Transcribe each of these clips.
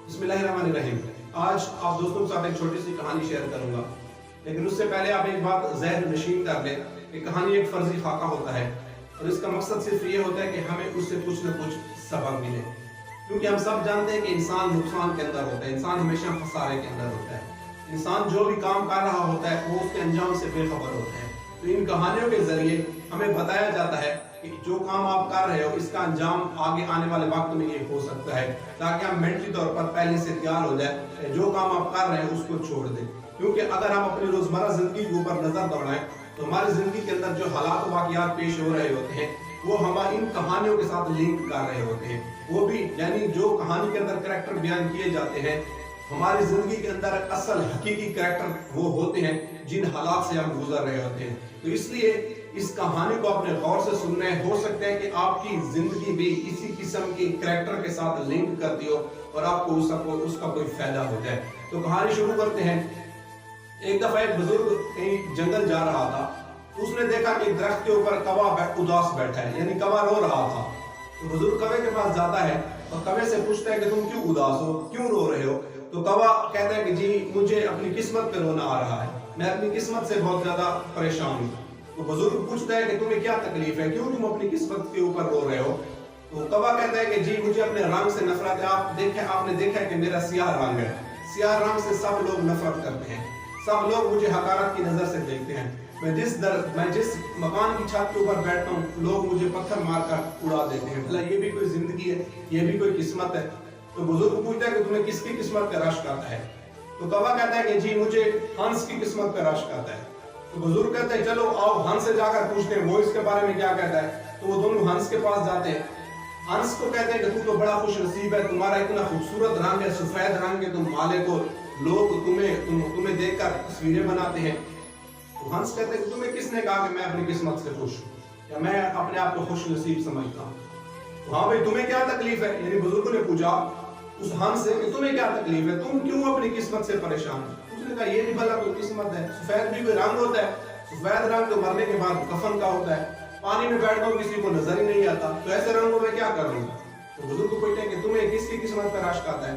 بسم اللہ الرحمن الرحیم۔ آج آپ دوستوں کے ساتھ ایک چھوٹی سی کہانی شیئر کروں گا، لیکن اس سے پہلے آپ ایک بات ذہن نشین کر لیں کہ کہانی ایک فرضی خاکہ ہوتا ہے اور اس کا مقصد صرف یہ ہوتا ہے کہ ہمیں اس سے کچھ نہ کچھ سبق ملے، کیونکہ ہم سب جانتے ہیں کہ انسان نقصان کے اندر ہوتا ہے، انسان ہمیشہ خسارے کے اندر ہوتا ہے، انسان جو بھی کام کر رہا ہوتا ہے وہ اس کے انجام سے بے خبر ہوتا ہے۔ تو ان کہانیوں کے ذریعے ہمیں بتایا جاتا ہے کہ جو کام آپ کر رہے ہو اس کا انجام آگے آنے والے وقت میں یہ ہو سکتا ہے، تاکہ ہم مینٹلی طور پر پہلے سے تیار ہو جائے جو کام آپ کر رہے ہیں اس کو چھوڑ دیں۔ کیونکہ اگر ہم اپنی روزمرہ زندگی کے اوپر نظر دوڑائیں تو ہماری زندگی کے اندر جو حالات و واقعات پیش ہو رہے ہوتے ہیں وہ ہم ان کہانیوں کے ساتھ لنک کر رہے ہوتے ہیں، وہ بھی یعنی جو کہانی کے اندر کریکٹر بیان کیے جاتے ہیں ہماری زندگی کے اندر اصل حقیقی کریکٹر وہ ہوتے ہیں جن حالات سے ہم گزر رہے ہوتے ہیں۔ تو اس لیے اس کہانی کو اپنے غور سے سننا ہے، ہو سکتا ہے کہ آپ کی زندگی بھی اسی قسم کی کریکٹر کے ساتھ لنک کرتی ہو اور آپ کو اس کا کوئی فائدہ ہو جائے۔ تو کہانی شروع کرتے ہیں۔ ایک دفعہ ایک بزرگ کہیں جنگل جا رہا تھا، اس نے دیکھا کہ ایک درخت کے اوپر کوا اداس بیٹھا ہے، یعنی کوا رو رہا تھا۔ تو بزرگ کوے کے پاس جاتا ہے اور کوے سے پوچھتا ہے کہ تم کیوں اداس ہو، کیوں رو رہے ہو؟ تو کوا کہتا ہے کہ جی مجھے اپنی قسمت پہ رونا آ رہا ہے، میں اپنی قسمت سے بہت زیادہ پریشان ہوں۔ تو بزرگ پوچھتا ہے کہ تمہیں کیا تکلیف ہے، کیوں تم اپنی قسمت کے اوپر رو رہے ہو؟ تو کوا کہتا ہے کہ جی مجھے اپنے رنگ سے نفرت ہے، آپ نے دیکھا ہے کہ میرا سیاہ رنگ ہے، سیاہ رنگ سے سب لوگ نفرت کرتے ہیں، سب لوگ مجھے حقارت کی نظر سے دیکھتے ہیں، میں جس مکان کی چھت کے اوپر بیٹھتا ہوں لوگ مجھے پتھر مار کر اڑا دیتے ہیں۔ بھلا یہ بھی کوئی زندگی ہے، یہ بھی کوئی قسمت ہے؟ تو بزرگ پوچھتا ہے کہ تمہیں کس کی قسمت کا رشک آتا ہے؟ تو کوا کہتا ہے کہ جی مجھے ہنس کی قسمت کا رشک آتا ہے۔ تو بزرگ کہتے ہیں چلو آؤ ہنس سے جا کر پوچھتے ہیں وہ اس کے بارے میں کیا کہتا ہے۔ تو وہ دونوں ہنس کے پاس جاتے ہیں۔ ہنس کو کہتے ہیں کہ تو بڑا خوش نصیب ہے، تمہارا اتنا خوبصورت رنگ ہے، سفید رنگ ہے، تم مالک ہو، لوگ تمہیں دیکھ کر تصویریں بناتے ہیں۔ تو ہنس کہتے ہیں کہ تمہیں کس نے کہا کہ میں اپنی قسمت سے خوش ہوں یا میں اپنے آپ کو خوش نصیب سمجھتا ہوں؟ تو ہاں بھائی تمہیں کیا تکلیف ہے؟ یعنی بزرگوں نے پوچھا اس ہنس سے کہ تمہیں کیا تکلیف ہے، تم کیوں اپنی قسمت سے پریشان ہو؟ اس نے کہا یہ بھی بھلا کوئی قسمت ہے، سفید بھی کوئی رنگ ہوتا ہے، سفید رنگ تو مرنے کے بعد کفن کا ہوتا ہے، پانی میں بیٹھتا ہوں کسی کو نظر ہی نہیں آتا، تو ایسے رنگوں میں کیا کروں گا؟ تو بزرگ کو پوچھتے ہیں کہ تمہیں کس کی قسمت پہ رشک آتا ہے؟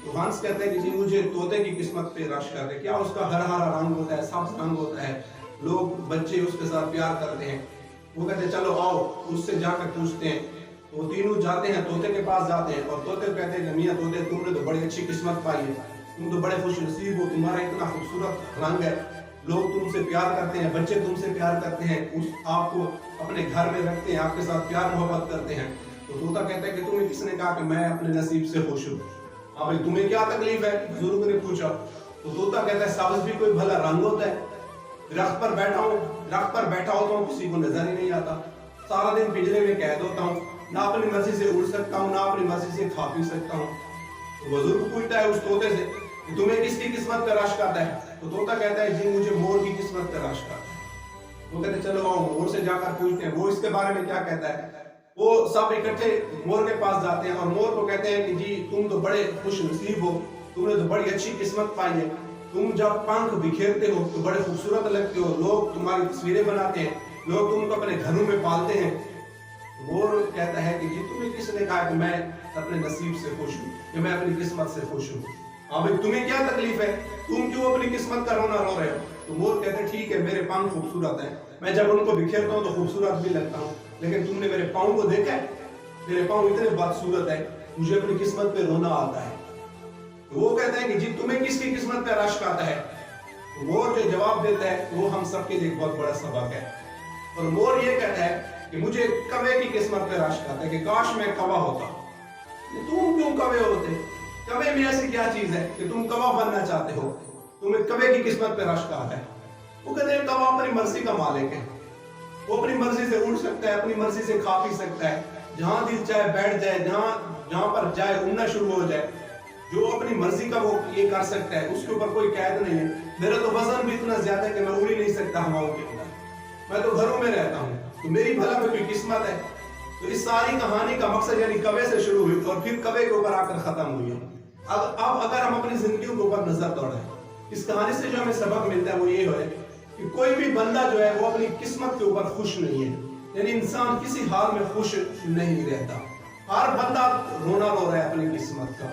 تو ہنس کہتے ہیں کہ جی مجھے طوطے کی قسمت پہ رشک آتا ہے، کیا اس کا ہرا ہرا رنگ ہوتا ہے، سبز رنگ ہوتا ہے، لوگ بچے اس کے ساتھ پیار کرتے ہیں۔ وہ کہتے ہیں چلو آؤ اس سے جا کر پوچھتے ہیں۔ وہ تینوں جاتے ہیں، طوطے کے پاس جاتے ہیں اور طوطے کہتے ہیں کہ میاں طوطے تم نے تو بڑی اچھی قسمت پائی ہے، تم تو بڑے خوش نصیب ہو، تمہارا اتنا خوبصورت رنگ ہے، لوگ تم سے پیار کرتے ہیں، بچے تم سے پیار کرتے ہیں، آپ کو اپنے گھر میں رکھتے ہیں، آپ کے ساتھ پیار محبت کرتے ہیں۔ تو طوطا کہتا ہے کہ تمہیں کس نے کہا کہ میں اپنے نصیب سے خوش ہوں؟ ہاں بھائی تمہیں کیا تکلیف ہے؟ بزرگ نے پوچھا۔ تو طوطا کہتا ہے سبز بھی کوئی بھلا رنگ ہوتا ہے، درخت پر بیٹھا ہوتا ہوں کسی کو نظر ہی نہیں آتا، سارا دن پنجرے میں قید ہوتا ہوں، نہ اپنی مرضی سے اڑ سکتا ہوں، نہ اپنی مرضی سے کھا پی سکتا ہوں۔ تو بزرگ پوچھتا ہے اس طوطے سے کہ تمہیں کس کی قسمت کا رشک آتا ہے؟ تو طوطا کہتا ہے جی مجھے مور کی قسمت کا رشک آتا ہے۔ وہ کہتے ہیں چلو آؤ مور سے جا کر پوچھتے ہیں وہ اس کے بارے میں کیا کہتا ہے۔ وہ سب اکٹھے مور کے پاس جاتے ہیں اور مور کو کہتے ہیں کہ جی تم تو بڑے خوش نصیب ہو، تم نے تو بڑی اچھی قسمت پائی ہے، تم جب پنکھ بکھیرتے ہو تو بڑے خوبصورت لگتے ہو، لوگ تمہاری تصویریں بناتے ہیں، لوگ تم کو اپنے گھروں میں پالتے ہیں۔ مور کہتا ہے کہ جی تمہیں کس نے کہا کہ میں اپنے نصیب سے خوش ہوں کہ میں اپنی قسمت سے خوش ہوں؟ ہاں بھائی تمہیں کیا تکلیف ہے، تم کیوں اپنی قسمت کا رونا رو رہے ہو؟ تو مور کہتے ہیں ٹھیک ہے میرے پنکھ خوبصورت ہیں، میں جب ان کو بکھیرتا ہوں تو خوبصورت بھی لگتا ہوں، لیکن تم نے میرے پاؤں کو دیکھا ہے، میرے پاؤں اتنے بدصورت ہیں، مجھے اپنی قسمت پہ رونا آتا ہے۔ تو وہ کہتے ہیں کہ جی تمہیں کس کی قسمت پہ رشک آتا ہے؟ تو مور جو جواب دیتا ہے وہ ہم سب کے لیے ایک بہت بڑا سبق ہے، اور مور یہ کہتا ہے کہ مجھے کوے کی قسمت پہ رشک آتا ہے کہ کاش میں کوا ہوتا۔ تم کیوں کوے ہوتے؟ کوے میں ایسی کیا چیز ہے کہ تم کوا بننا چاہتے ہو؟ تمہیں کوے کی قسمت پہ رشک آتا ہے؟ وہ کہتے ہیں کوا اپنی مرضی کا مالک ہے، وہ اپنی مرضی سے اڑ سکتا ہے، اپنی مرضی سے کھا پی سکتا ہے، جہاں دل چاہے بیٹھ جائے، جہاں پر جائے اڑنا شروع ہو جائے، جو اپنی مرضی کا وہ یہ کر سکتا ہے، اس کے اوپر کوئی قید نہیں ہے۔ میرا تو وزن بھی اتنا زیادہ ہے کہ میں اڑ ہی نہیں سکتا ہواؤں کے اندر، میں تو گھروں میں رہتا ہوں، تو میری بھلا میں کوئی قسمت ہے؟ تو اس ساری کہانی کا مقصد یعنی کوے سے شروع ہوئی اور پھر کوے کے اوپر آ کر ختم ہوئی ہے۔ اب اگر ہم اپنی زندگیوں کے اوپر نظر دوڑائیں، اس کہانی سے جو ہمیں سبق ملتا ہے وہ یہ ہے کہ کوئی بھی بندہ جو ہے وہ اپنی قسمت کے اوپر خوش نہیں ہے، یعنی انسان کسی حال میں خوش نہیں رہتا، ہر بندہ رونا رو رہا ہے اپنی قسمت کا،